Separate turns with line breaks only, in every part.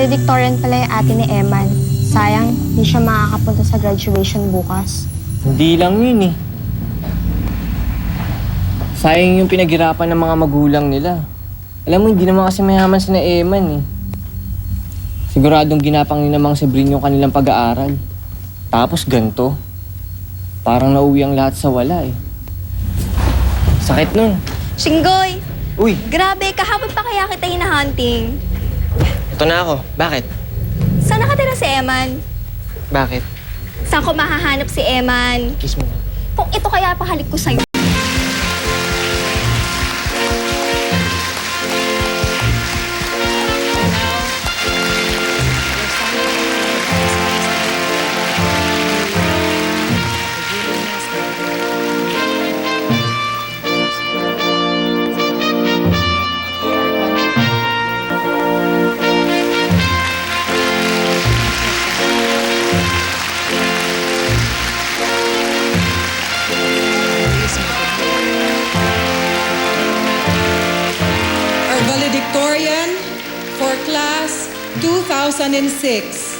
Valedictorian pala yung ate ni Eman. Sayang, di siya makakapunta sa graduation bukas.
Hindi lang yun eh. Sayang yung pinaghirapan ng mga magulang nila. Alam mo, hindi naman kasi mayaman si na Eman eh. Siguradong ginapang ni namang Sebrin yung kanilang pag-aaral. Tapos ganito. Parang nauwi ang lahat sa wala eh. Sakit nun.
Singgoy!
Uy,
Grabe, kahapon pa kaya kita hinahunting.
ito na ako. Bakit?
Saan nakatira si Eman?
Bakit?
Saan ko mahahanap si Eman?
Kiss mo na.
Kung ito kaya pahalik ko sa'yo.
Our valedictorian for class 2006,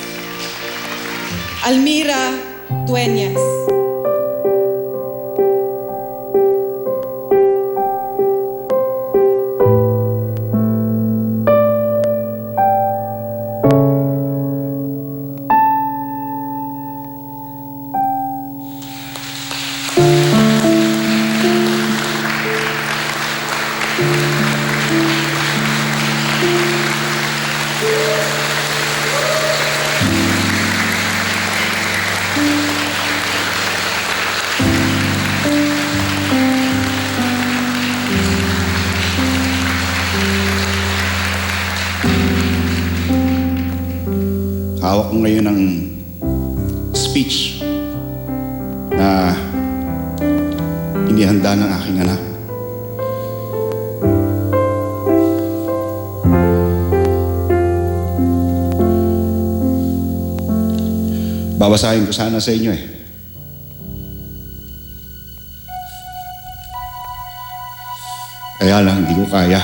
Almira Dueñas.
Hawak ko ngayon ng speech na inihanda ng aking anak. Babasahin ko sana sa inyo eh. Kaya lang, hindi ko kaya.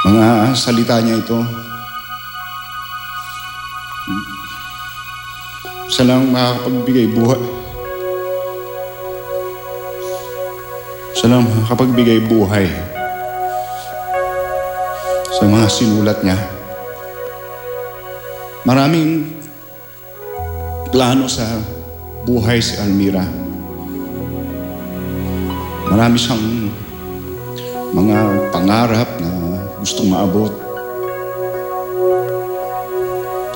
Mga salita niya ito, siya lang makakapagbigay buhay. Siya lang makakapagbigay buhay sa mga sinulat niya. Maraming plano sa buhay si Almira. Marami siyang mga pangarap na gustong maabot.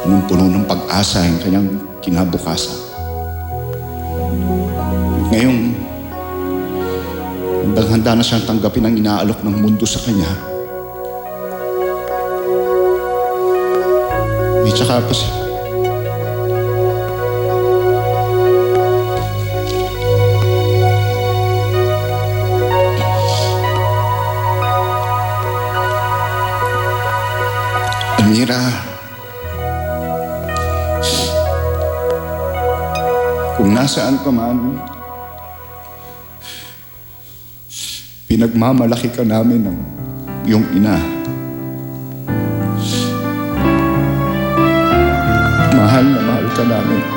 Punong-puno ng pag-asa ang kanyang kinabukasan. Ngayong handa na siyang tanggapin ang inaalok ng mundo sa kanya. May tsaka pa siya. Almira, kung nasaan ka man, pinagmamalaki ka namin ng iyong ina. Mahal na mahal ka namin.